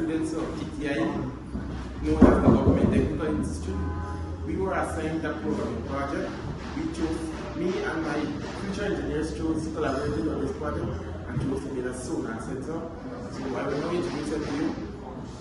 students of TTI, known as the Government Technical Institute. We were assigned a programming project. Me and my future engineers chose to collaborate on this project and chose to build a Sonnar sensor. So I will now introduce it to you.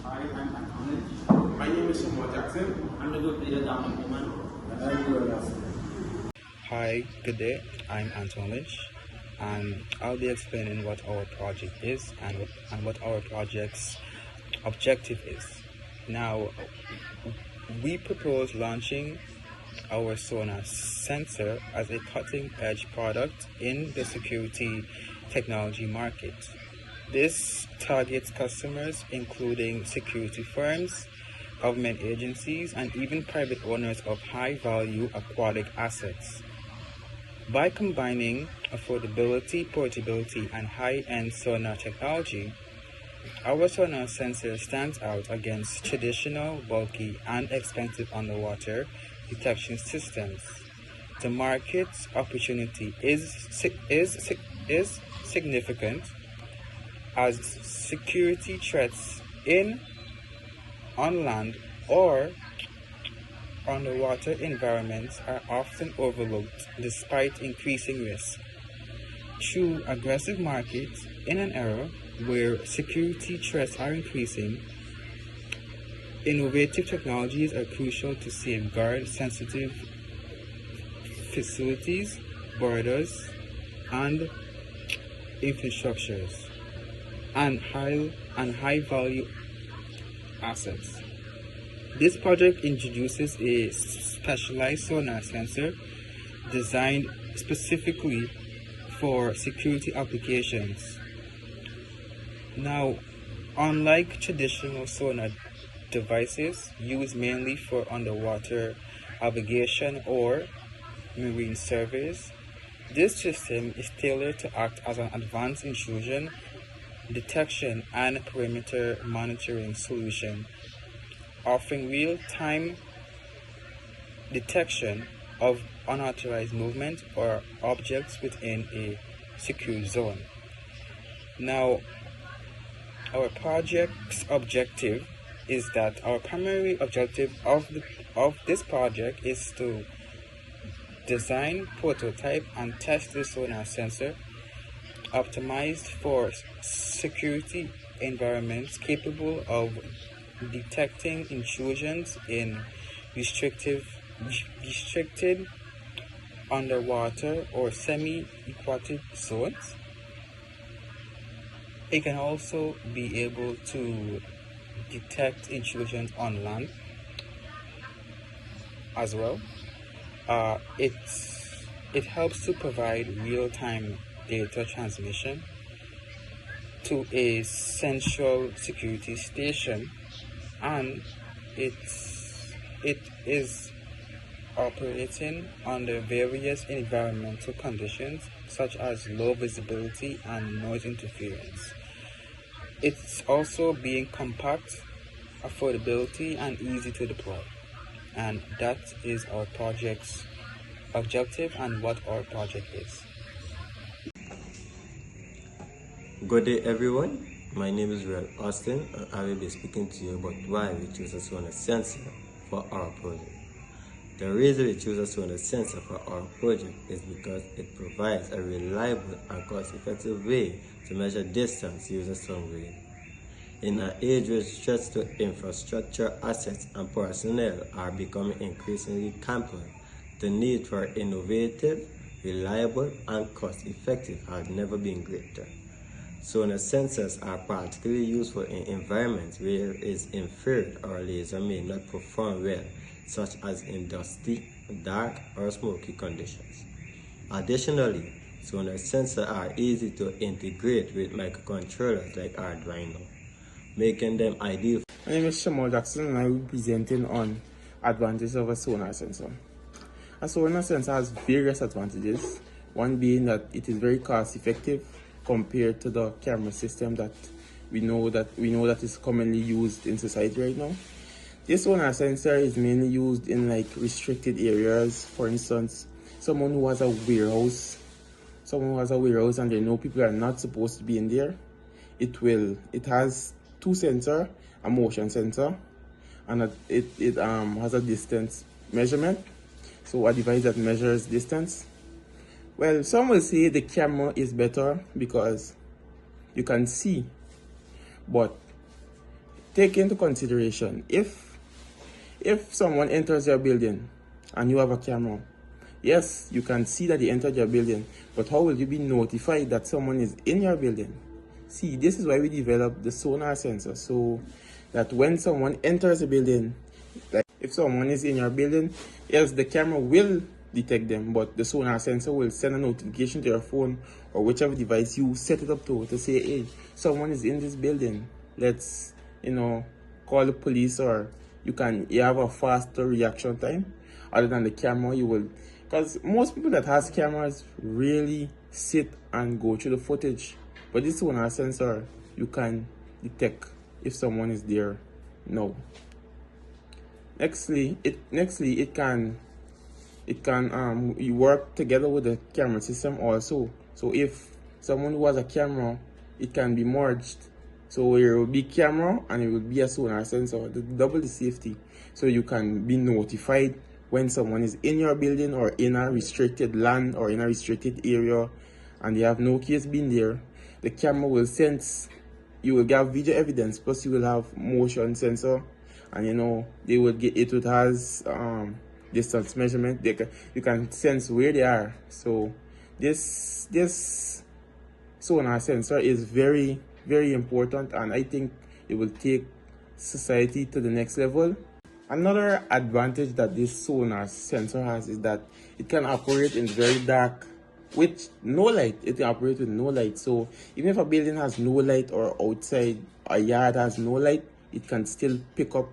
Hi, I'm Anthony. My name is Sonnar. I'm the good player down in Hi, good day. I'm Anton Lynch, and I'll be explaining what our project is and what our project's objective is. Now, we propose launching our Sonnar sensor as a cutting-edge product in the security technology market. This targets customers including security firms, government agencies, and even private owners of high-value aquatic assets. By combining affordability, portability, and high-end sonar technology, our sonar sensor stands out against traditional, bulky, and expensive underwater detection systems. The market opportunity is significant as security threats on land or underwater environments are often overlooked despite increasing risk. Through aggressive markets in an era where security threats are increasing, innovative technologies are crucial to safeguard sensitive facilities, borders, and infrastructures, and high value assets. This project introduces a specialized sonar sensor designed specifically for security applications. Now, unlike traditional sonar devices used mainly for underwater navigation or marine surveys, this system is tailored to act as an advanced intrusion detection and perimeter monitoring solution, offering real-time detection of unauthorized movement or objects within a secure zone. Now, our project's objective is that our primary objective of this project is to design, prototype, and test the sonar sensor optimized for security environments capable of detecting intrusions in restricted underwater or semi-aquatic zones. It can also be able to detect intrusions on land as well. It helps to provide real-time data transmission to a central security station, and it is operating under various environmental conditions such as low visibility and noise interference. It's also being compact, affordability, and easy to deploy. And that is our project's objective and what our project is. Good day everyone, my name is Real Austin and I will be speaking to you about why we choose a sonar sensor for our project. The reason we choose a sonar sensor for our project is because it provides a reliable and cost-effective way to measure distance using sound wave. In an age where threats to infrastructure, assets, and personnel are becoming increasingly complex, the need for innovative, reliable, and cost-effective has never been greater. Sonar sensors are particularly useful in environments where its infrared or laser may not perform well, such as in dusty, dark, or smoky conditions. Additionally, sonar sensors are easy to integrate with microcontrollers like Arduino, making them ideal. My name is Shamal Jackson and I will be presenting on advantages of a sonar sensor. A sonar sensor has various advantages, one being that it is very cost effective compared to the camera system that we know that is commonly used in society right now. This sonar sensor is mainly used in like restricted areas. For instance, someone who has a warehouse and they know people are not supposed to be in there, it has two sensor, a motion sensor, and it has a distance measurement. So a device that measures distance. Well, some will say the camera is better because you can see, but take into consideration if someone enters your building and you have a camera, yes, you can see that they entered your building, but how will you be notified that someone is in your building? See, this is why we developed the sonar sensor, so that when someone enters the building, like if someone is in your building, yes, the camera will detect them, but the sonar sensor will send a notification to your phone or whichever device you set it up to say, hey, someone is in this building. Let's, call the police, or you have a faster reaction time. Other than the camera, you will, because most people that has cameras really sit and go through the footage, but this sonar sensor, you can detect if someone is there. No. Nextly, it can you work together with the camera system also. So if someone who has a camera, it can be merged. So there will be camera and it will be a sonar sensor, double the safety. So you can be notified when someone is in your building or in a restricted land or in a restricted area and they have no case being there. The camera will sense, you will get video evidence, plus you will have motion sensor, and they will get it has distance measurement. You can sense where they are. So this sonar sensor is very, very important, and I think it will take society to the next level. Another advantage that this sonar sensor has is that it can operate in very dark with no light. It can operate with no light. So even if a building has no light or outside a yard has no light, it can still pick up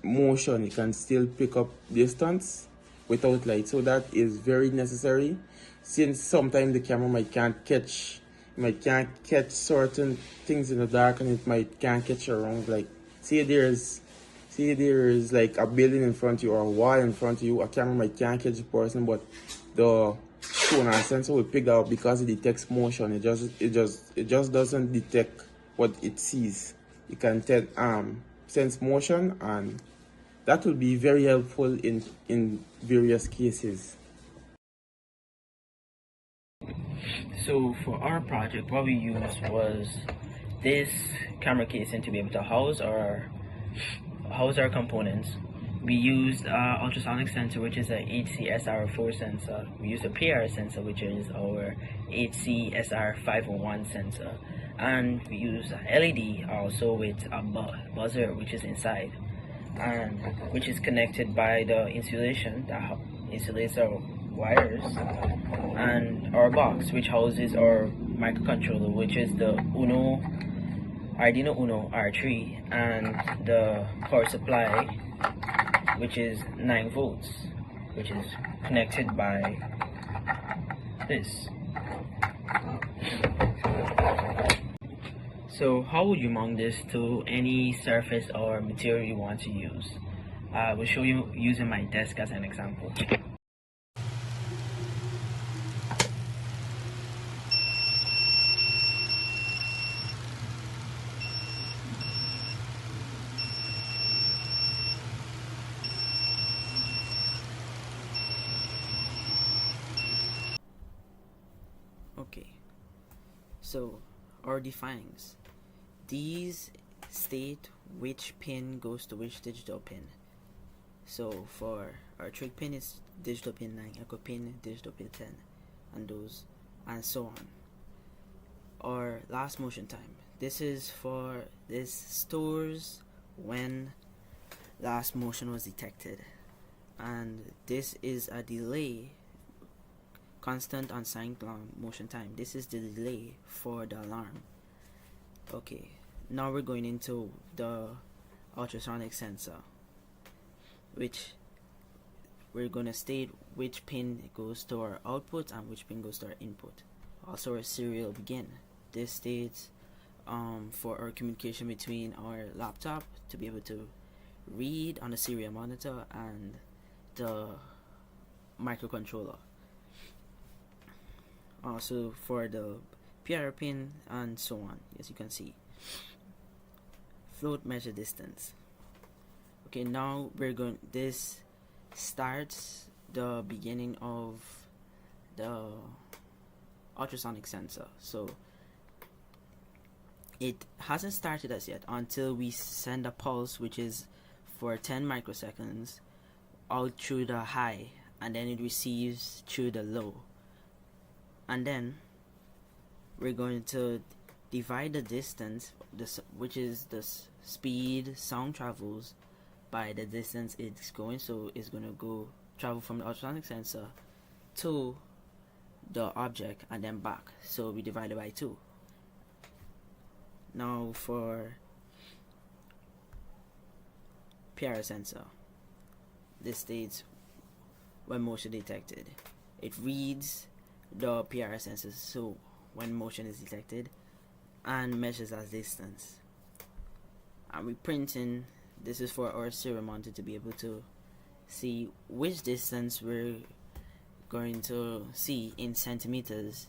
motion. It can still pick up distance without light. So that is very necessary, since sometimes the camera might can't catch certain things in the dark, and it can't catch around. Like say there's like a building in front of you or a wall in front of you, a camera might can't catch the person, but the sonar sensor will pick that up because it detects motion. It just doesn't detect what it sees. It can sense motion, and that will be very helpful in various cases. So for our project, what we used was this camera casing to be able to house our components. We used ultrasonic sensor, which is a HCSR4 sensor. We used a PR sensor, which is our HCSR501 sensor, and we used a LED also with a buzzer, which is inside, and which is connected by the insulation that insulates our wires, and our box, which houses our microcontroller, which is the Arduino Uno R3, and the power supply, which is 9 volts, which is connected by this. So how would you mount this to any surface or material you want to use? I will show you using my desk as an example. Okay, so our defines. These state which pin goes to which digital pin. So for our trig pin is digital pin 9, echo pin digital pin 10, and so on. Our last motion time. This stores when last motion was detected, and this is a delay, constant unsigned motion time. This is the delay for the alarm. Okay, now we're going into the ultrasonic sensor, which we're gonna state which pin goes to our output and which pin goes to our input. Also our serial begin. This states for our communication between our laptop to be able to read on the serial monitor and the microcontroller. Also for the PR pin and so on, as you can see. float measure distance. Okay, now this starts the beginning of the ultrasonic sensor. So it hasn't started as yet until we send a pulse, which is for 10 microseconds, out through the high, and then it receives through the low. And then we're going to divide the distance, which is the speed sound travels, by the distance it's going. So it's going to travel from the ultrasonic sensor to the object and then back. So we divide it by 2. Now for PRS sensor, this states when motion detected. It reads the PRS sensor, so when motion is detected, and measures as distance. And we print in, this is for our serial monitor to be able to see which distance we're going to see in centimeters,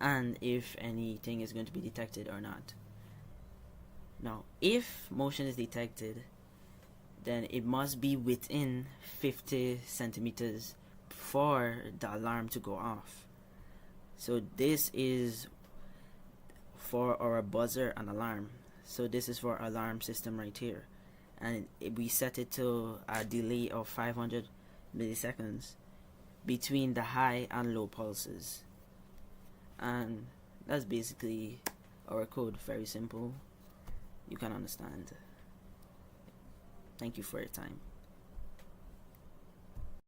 and if anything is going to be detected or not. Now, if motion is detected, then it must be within 50 centimeters for the alarm to go off. So this is for our buzzer and alarm. So this is for our alarm system right here, and we set it to a delay of 500 milliseconds between the high and low pulses. And that's basically our code. Very simple, you can understand. Thank you for your time.